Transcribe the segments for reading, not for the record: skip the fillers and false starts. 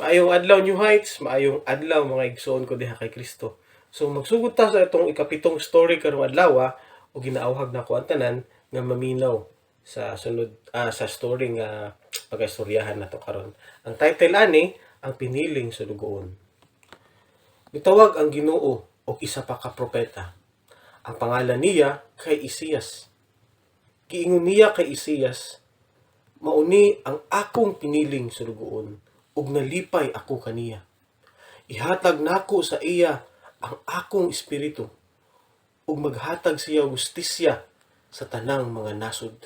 Maayong adlaw New Heights, maayong adlaw mga igsoon ko diha kay Kristo. So magsugod ta sa itong ikapitong story karong adlaw o ginaawhag na ko ang tanan nga maminaw sa sunod sa story nga pagaistoryahan nato karon. Ang title ani ang piniling sulugoon. Mitawag ang Ginoo og isa pa ka propeta. Ang pangalan niya kay Isaias. Giingon niya kay Isaias, mauni ang akong piniling sulugoon ug nalipay ako kaniya. Ihatag nako sa iya ang akong espiritu ug maghatag siya justisya sa tanang mga nasod.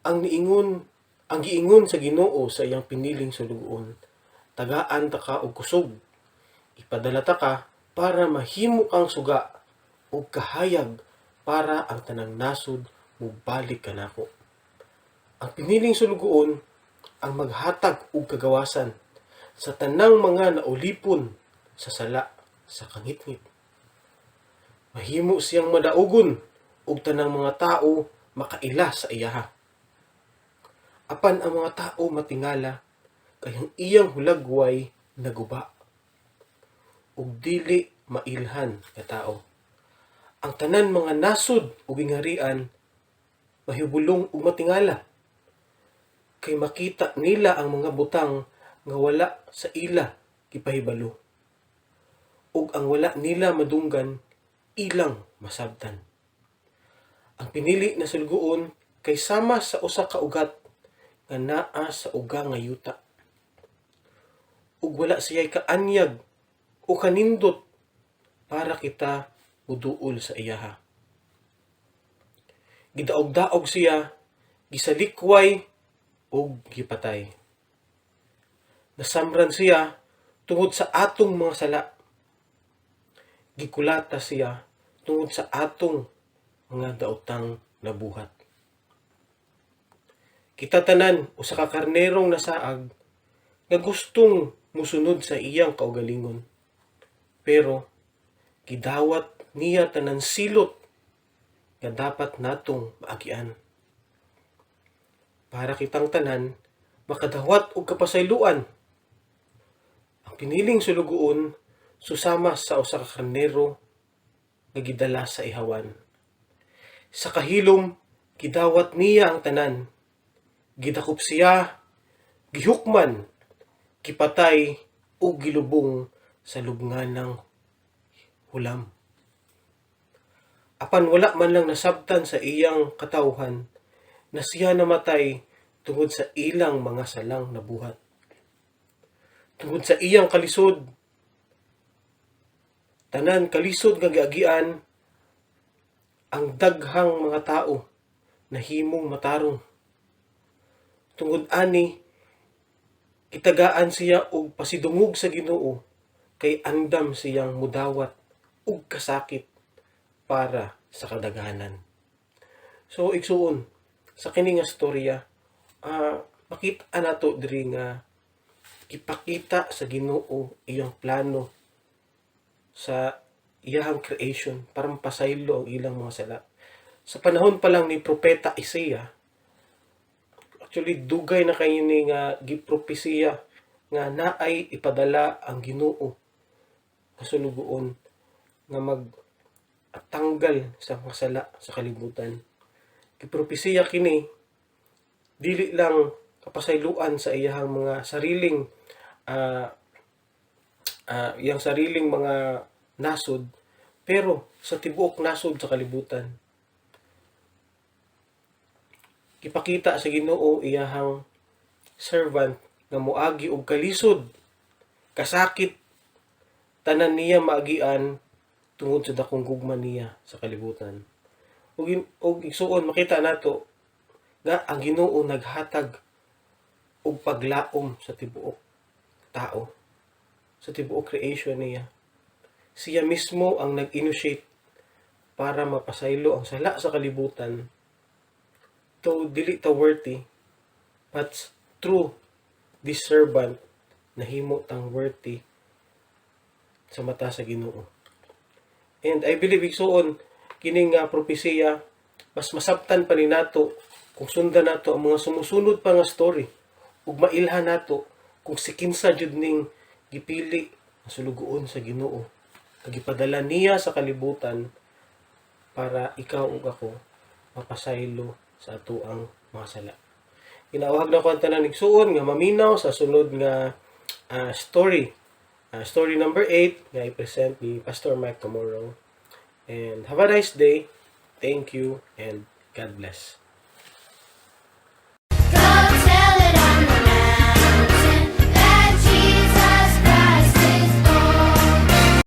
Ang giingon sa Ginoo sa iyang piniling sulugoon, tagaan ta ka og kusog. Ipadala ta ka para mahimo kang suga ug kahayag para ang tanang nasod mubalik kanako. Ang piniling sulugoon ang maghatag og kagawasan sa tanang mga naulipon sa sala sa kangitngit. Mahimo siyang madaugon ug tanang mga tao makaila sa iyaha. Apan ang mga tao matingala kay ang iyang hulagway naguba ug dili mailhan ka tao. Ang tanan mga nasod ug gingharian mahibulong ug matingala kay makita nila ang mga butang nga wala sa ila gipahibalo ug ang wala nila madunggan ilang masabtan. Ang pinili na sulugoon kay sama sa usa ka ugat nga naa sa uga nga yuta ug wala siya'y kaanyag o kanindot para kita muduol sa iyaha. Gidaog-daog siya, gisalikway ug gipatay. Nasamran siya tungod sa atong mga sala. Gikulata siya tungod sa atong mga daotang nabuhat. Kita tanan usa ka karnerong nasaag nga gustong musunod sa iyang kaugalingon. Pero gidawat niya tanan silot nga dapat natong maagian. Para kitang tanan makadawat og kapasayloan. Ang piniling sulugoon susama sa usa ka karnero nga gidala sa ihawan. Sa kahilom gidawat niya ang tanan. Gidakop siya, gihukman, gipatay ug gilubong sa lubnganang hulam. Apan wala man lang nasabtan sa iyang katawhan na siya namatay tungod sa ilang mga salang nabuhat. Tungod sa iyang kalisod, tanan kalisod nga giagian ang daghang mga tao na himong matarong. Tungod ani, kitagaan siya og pasidungog sa Ginoo kay andam siyang mudawat ug kasakit para sa kadaghanan. So igsuon sa kini nga storya, makita nato diri nga ipakita sa Ginoo iyang plano sa iyang creation para mapasaylo ang ilang mga sala. Sa panahon pa lang ni Propeta Isaiah, actually dugay na kayo ni nga gipropesiya nga naay ipadala ang Ginoo nga sulugoon nga magtanggal sa mga sala sa kalibutan. Gipropesiya kini dili lang kapasayloan sa iyang mga sariling iyang sariling mga nasod, pero sa tibuok nasod sa kalibutan. Gipakita sa Ginoo iyahang servant nga moagi og kalisod, kasakit, tanan niya maagian tungod sa dakong gugma niya sa kalibutan. Og igsuon makita nato nga ang Ginoo naghatag og paglaom sa tibuok tao, sa tibuok creation niya. Siya mismo ang nag-initiate para mapasaylo ang sala sa kalibutan. Though dili ta worthy, but through this servant nahimo tang worthy sa mata sa Ginoo. And I believe igsuon kining propesiya mas masabtan pa ni nato kung sundan nato ang mga sumusunod pa nga story ug mailhan nato kung si kinsa jud ning gipili nga sulugoon sa Ginoo, kagipadala niya sa kalibutan para ikaw ug ako mapasaylo sa atoang mga sala. Ginawag na ko ang tanan igsuon nga maminaw sa sunod nga story. Story number 8 nga i-present ni Pastor Mike Camorong. And have a nice day. Thank you and God bless.